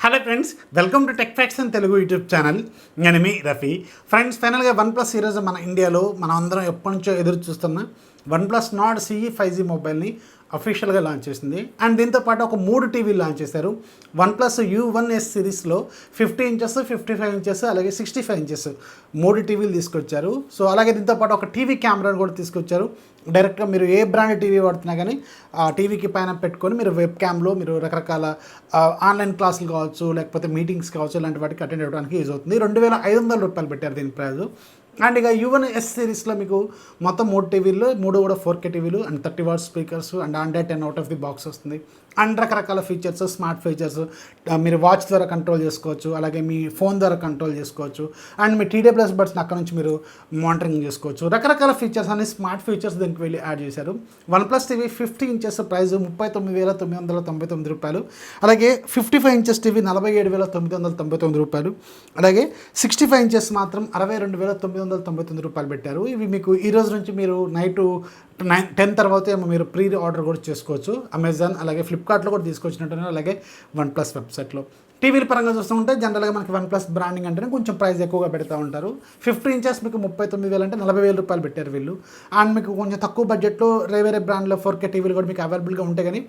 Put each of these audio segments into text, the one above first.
Hello friends, welcome to tech facts in Telugu YouTube channel. నేను మీ Rafi. Friends, ఫైనల్గా OnePlus ఈరోజు మన ఇండియాలో మనం అందరం ఎప్పటి నుంచో ఎదురు చూస్తున్న OnePlus Nord CE 5G మొబైల్ని అఫీషియల్గా లాంచ్ చేసింది. అండ్ దీంతోపాటు ఒక 3 టీవీలు లాంచ్ చేశారు. OnePlus U1S సిరీస్లో 50 ఇంచెస్, 55 ఇంచెస్, అలాగే 65 ఇంచెస్ 3 టీవీలు తీసుకొచ్చారు. సో అలాగే దీంతోపాటు ఒక టీవీ కెమెరాను కూడా తీసుకొచ్చారు. డైరెక్ట్గా మీరు ఏ బ్రాండ్ టీవీ వాడుతున్నా కానీ ఆ టీవీకి పైన పెట్టుకొని మీరు వెబ్ క్యామ్లో మీరు రకరకాల ఆన్లైన్ క్లాసులు కావచ్చు, లేకపోతే మీటింగ్స్ కావచ్చు, ఇలాంటి వాటికి అటెండ్ అవ్వడానికి యూజ్ అవుతుంది. 2500 రూపాయలు పెట్టారు దీని ప్రైస్. అండ్ ఇక U1S సిరీస్లో మీకు మొత్తం 3 టీవీలు, 3 కూడా 4K టీవీలు and 30 what speakers and Android 10 out of the box వస్తుంది. అండ్ రకరకాల ఫీచర్స్, స్మార్ట్ ఫీచర్స్ మీరు వాచ్ ద్వారా కంట్రోల్ చేసుకోవచ్చు, అలాగే మీ ఫోన్ ద్వారా కంట్రోల్ చేసుకోవచ్చు. అండ్ మీ TWS బడ్స్ని అక్కడ నుంచి మీరు మానిటరింగ్ చేసుకోవచ్చు. రకరకాల ఫీచర్స్ అన్ని స్మార్ట్ ఫీచర్స్ దీనికి వెళ్ళి యాడ్ చేశారు. OnePlus టీవీ 50 ఇంచెస్ ప్రైస్ 39,999 రూపాయలు. అలాగే 55 ఇంచెస్ టీవీ 47,999 రూపాయలు. అలాగే 65 ఇంచెస్ మాత్రం 62,999 రూపాయలు పెట్టారు. ఇవి మీకు ఈ రోజు నుంచి మీరు నైట్ 10 తర్వాత ఏమో మీరు ప్రీ ఆర్డర్ కూడా చేసుకోవచ్చు. అమెజాన్ అలాగే ఫ్లిప్కార్ట్లో కూడా తీసుకొచ్చినట్టున్నారు, అలాగే OnePlus వెబ్సైట్లో. టీవీల పరంగా చూస్తుంటే జనరల్గా మనకి OnePlus బ్రాండింగ్ అంటేనే కొంచెం ప్రైస్ ఎక్కువగా పెడతా ఉంటారు. 50 ఇంచెస్ మీకు 39,000 అంటే 40,000 రూపాయలు పెట్టారు వీళ్ళు. అండ్ మీకు కొంచెం తక్కువ బడ్జెట్లో వేరే బ్రాండ్లో 4K టీవీలు కూడా మీకు అవైలబుల్గా ఉంటాయి, కానీ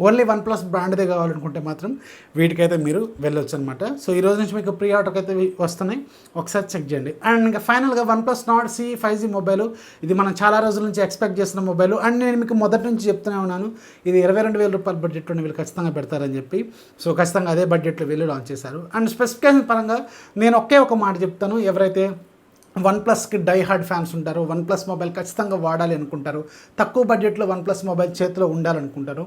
ఓన్లీ OnePlus బ్రాండ్దే కావాలనుకుంటే మాత్రం వీటికైతే మీరు వెళ్ళొచ్చు అనమాట. సో ఈ రోజు నుంచి మీకు ప్రీ ఆర్డర్కి అయితే వస్తున్నాయి, ఒకసారి చెక్ చేయండి. అండ్ ఇంకా ఫైనల్గా OnePlus Nord CE 5G mobile, ఇది మనం చాలా రోజుల నుంచి ఎక్స్పెక్ట్ చేస్తున్న మొబైల్. అండ్ నేను మీకు మొదటి నుంచి చెప్తూనే ఉన్నాను, ఇది 22,000 రూపాయల బడ్జెట్లో వీళ్ళు ఖచ్చితంగా పెడతారని చెప్పి. సో ఖచ్చితంగా అదే బడ్జెట్లో వీళ్ళు లాంచ్ చేశారు. అండ్ స్పెసిఫికేషన్ పరంగా నేను ఒకే ఒక మాట చెప్తాను, ఎవరైతే OnePlusకి డై హార్డ్ ఫ్యాన్స్ ఉంటారో, OnePlus మొబైల్ ఖచ్చితంగా వాడాలి అనుకుంటారు, తక్కువ బడ్జెట్లో OnePlus మొబైల్ చేతిలో ఉండాలనుకుంటారు,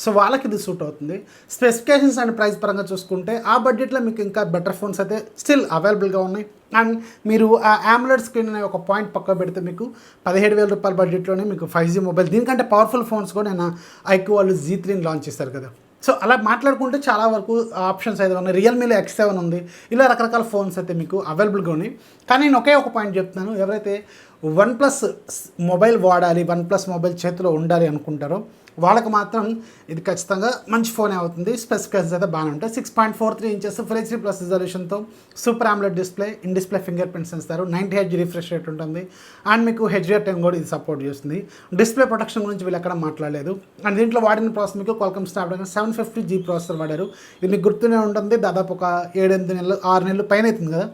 సో వాళ్ళకి ఇది సూట్ అవుతుంది. స్పెసిఫికేషన్స్ అండ్ ప్రైస్ పరంగా చూసుకుంటే ఆ బడ్జెట్లో మీకు ఇంకా బెటర్ ఫోన్స్ అయితే స్టిల్ అవైలబుల్గా ఉన్నాయి. అండ్ మీరు ఆ AMOLED స్క్రీన్ అనే ఒక పాయింట్ పక్క పెడితే మీకు 17,000 రూపాయల బడ్జెట్లోనే మీకు 5G మొబైల్, దీనికంటే పవర్ఫుల్ ఫోన్స్ కూడా నేను ఐక్యూ వాళ్ళు Z3ని లాంచ్ చేశారు కదా. సో అలా మాట్లాడుకుంటే చాలా వరకు ఆప్షన్స్ అయితే ఉన్నాయి. రియల్మీలో X7 ఉంది, ఇలా రకరకాల ఫోన్స్ అయితే మీకు అవైలబుల్గా ఉన్నాయి. కానీ నేను ఒకే ఒక పాయింట్ చెప్తున్నాను, ఎవరైతే OnePlus మొబైల్ వాడాలి, OnePlus మొబైల్ చేతిలో ఉండాలి అనుకుంటారో వాళ్ళకి మాత్రం ఇది ఖచ్చితంగా మంచి ఫోనే అవుతుంది. స్పెసిఫికేషన్స్ అయితే బాగానే ఉంటాయి. 6.43 ఇంచెస్ Full HD+ రిజల్యూషన్తో super AMOLED display, in display fingerprint sensor, 90 Hz refresh rate ఉంటుంది. అండ్ మీకు HDR10 కూడా ఇది సపోర్ట్ చేస్తుంది. డిస్ప్లే ప్రొటెక్షన్ గురించి వీళ్ళు ఎక్కడ మాట్లాడలేదు. అండ్ దీంట్లో వాడిన ప్రాసెస్ మీకు Qualcomm Snapdragon 750G ప్రాసెసర్ వాడారు. ఇది మీకు గుర్తునే ఉంటుంది, దాదాపు ఒక 7-8 నెలలు 6 నెలలు పైన అవుతుంది కదా,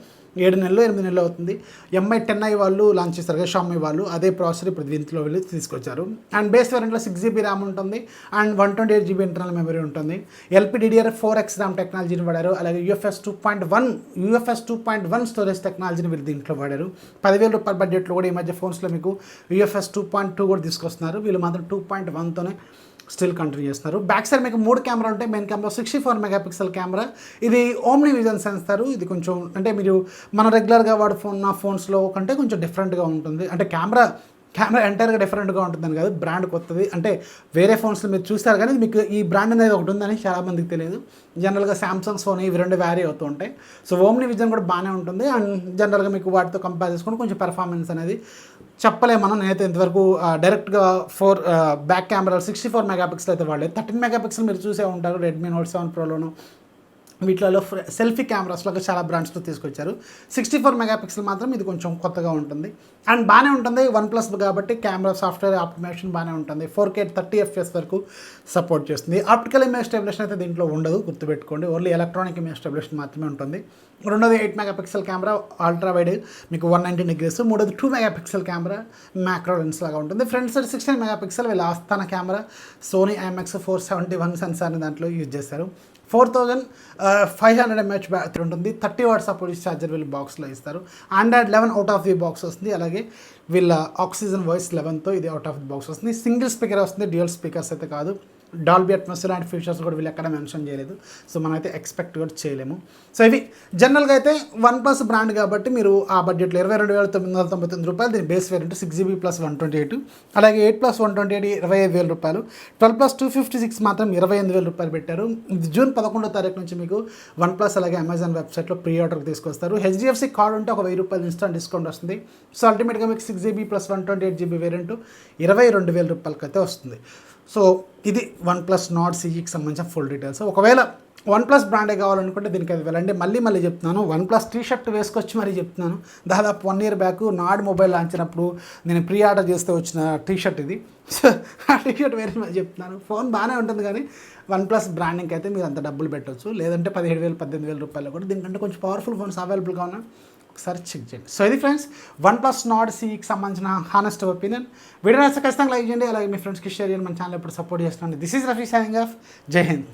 7 నెలలు 8 నెలలు అవుతుంది. MI 10i వాళ్ళు లాంచ్ చేస్తారు కదా, Xiaomi వాళ్ళు, అదే ప్రాసెసర్ ఇప్పుడు దీంట్లో వెళ్ళి తీసుకొచ్చారు. అండ్ బేస్ వేరియంట్లో 6GB ర్యామ్ ఉంటుంది అండ్ 128GB ఇంటర్నల్ మెమరీ ఉంటుంది. LPDDR4X ర్యామ్ టెక్నాలజీని వాడారు. అలాగే UFS 2.1 స్టోరేజ్ టెక్నాలజీని వీళ్ళు దీంట్లో వాడారు. 10,000 రూపాయల బడ్జెట్లో కూడా ఈ మధ్య ఫోన్స్లో మీకు UFS 2.2 కూడా తీసుకొస్తున్నారు. వీళ్ళు మాత్రం 2.1తోనే స్టిల్ కంటిన్యూ చేస్తున్నారు. బ్యాక్ సైడ్ మీకు 3 కెమెరా ఉంటాయి. మెయిన్ కెమెరా 64 మెగాపిక్సెల్ కెమెరా, ఇది ఓమ్ని విజన్ సెన్సార్. ఇది కొంచెం అంటే మీరు మన రెగ్యులర్గా వాడుతున్న ఫోన్స్లో కంటే కొంచెం డిఫరెంట్గా ఉంటుంది. అంటే కెమెరా ఎంటైర్గా డిఫరెంట్గా ఉంటుందని కాదు, బ్రాండ్ కొత్తది. అంటే వేరే ఫోన్స్లో మీరు చూస్తారు కానీ మీకు ఈ బ్రాండ్ అనేది ఒకటి ఉందని చాలామందికి తెలియదు. జనరల్గా సామ్సంగ్, సోనీ ఇవి 2 వ్యారీ అవుతూ ఉంటాయి. సో ఓమ్ని విజన్ కూడా బాగానే ఉంటుంది. అండ్ జనరల్గా మీకు వాటితో కంపేర్ చేసుకుంటే కొంచెం పెర్ఫార్మెన్స్ అనేది చెప్పలేము మనం. నేనైతే ఇంతవరకు డైరెక్ట్గా బ్యాక్ కెమెరా 64 మెగాపిక్సెల్ అయితే వాడలేదు. 13 మెగాపిక్సెల్ మీరు చూసే ఉంటారు Redmi Note 7 Proలోను, వీటిలో సెల్ఫీ కెమెరాస్లో చాలా బ్రాండ్స్లో తీసుకొచ్చారు. 64 మెగాపిక్సెల్ మాత్రం ఇది కొంచెం కొత్తగా ఉంటుంది అండ్ బాగానే ఉంటుంది. OnePlus కాబట్టి కెమెరా సాఫ్ట్వేర్ ఆప్టిమైజేషన్ బాగానే ఉంటుంది. 4K 30 FPS వరకు సపోర్ట్ చేస్తుంది. ఆప్టికల్ ఇమేజ్ స్టెబిలేషన్ అయితే దీంట్లో ఉండదు, గుర్తుపెట్టుకోండి. ఓన్లీ ఎలక్ట్రానిక్ ఇమేజ్ స్టెబిలేషన్ మాత్రమే ఉంటుంది. రెండోది 8 మెగాపిక్సెల్ కెమెరా అల్ట్రా వైడ్, మీకు 190 degrees. మూడోది 2 మెగాపిక్సెల్ కెమెరా మ్యాక్రో లెన్స్ లాగా ఉంటుంది. ఫ్రంట్ సైడ్ 16 మెగాపిక్సెల్ వీళ్ళ ఆస్థాన కెమెరా సోనీ IMX 471 సెన్సార్ని దాంట్లో యూజ్ చేశారు. 4500 mAh బ్యాటరీ ఉంటుంది. 30 వాట్ సపోర్ట్ ఛార్జర్ వీళ్ళు బాక్స్లో ఇస్తారు. Android 11 out of the box వస్తుంది. అలాగే వీళ్ళ ఆక్సిజన్ వాయిస్ 11తో ఇది అవుట్ ఆఫ్ ది బాక్స్ వస్తుంది. సింగిల్ స్పీకర్ వస్తుంది, డ్యూయల్ స్పీకర్స్ అయితే కాదు. డాల్బీ అట్మాస్ లాంటి ఫీచర్స్ కూడా వీళ్ళు ఎక్కడ మెన్షన్ చేయలేదు, సో మనమైతే ఎక్స్పెక్ట్ కూడా చేయలేము. సో ఇవి జనరల్గా అయితే OnePlus బ్రాండ్ కాబట్టి మీరు ఆ బడ్జెట్లో 22,999 రూపాయలు. దీని బేస్ వేరియంట్ 6GB + 128, అలాగే 8+128 25,000 రూపాయలు. 12+ 256 మాత్రం 28,000 రూపాయలు పెట్టారు. ఇది జూన్ 11వ తారీఖు నుంచి మీకు OnePlus అలాగే అమెజాన్ వెబ్సైట్లో ప్రీ ఆర్డర్కి తీసుకొస్తారు. HDFC కార్డు ఉంటే ఒక 1,000 రూపాయలు ఇన్స్టాంట్ డిస్కౌంట్ వస్తుంది. సో అల్టిమేట్గా మీకు 6GB + 128GB వేరియంట్ 22,000 రూపాయలకి అయితే వస్తుంది. సో ఇది OnePlus Nord CEకి సంబంధించిన ఫుల్ డీటెయిల్స్. ఒకవేళ వన్ ప్లస్ బ్రాండే కావాలనుకుంటే దీనికి అది వెళ్ళండి. మళ్ళీ చెప్తున్నాను, వన్ ప్లస్ టీ షర్ట్ వేసుకొచ్చి మరీ చెప్తున్నాను. దాదాపు 1 year బ్యాక్ నాడ్ మొబైల్ లాంచ్ అయినప్పుడు నేను ప్రీ ఆర్డర్ చేస్తే వచ్చిన టీ షర్ట్ ఇది. సో ఆ టీ షర్ట్ వేరే మరి చెప్తున్నాను. ఫోన్ బాగానే ఉంటుంది కానీ వన్ ప్లస్ బ్రాండింగ్కి అయితే మీరు అంత డబ్బులు పెట్టవచ్చు. లేదంటే 17,000 18,000 రూపాయలు కూడా దీనికంటే కొంచెం పవర్ఫుల్ ఫోన్స్ అవైలబుల్గా ఉన్నాయి, ఒకసారి చెక్ చేయండి. సో ఇది ఫ్రెండ్స్ వన్ ప్లస్ నాడ్ సిఈకి సంబంధించిన హానెస్ట్ ఒపీనియన్. వీడియో నచ్చితే ఖచ్చితంగా లైక్ చేయండి, అలాగే మీ ఫ్రెండ్స్కి షేర్ చేయండి. మన ఛానల్ ఎప్పుడు సపోర్ట్ చేస్తున్నాను. This is Rafi signing off. జై హింద్.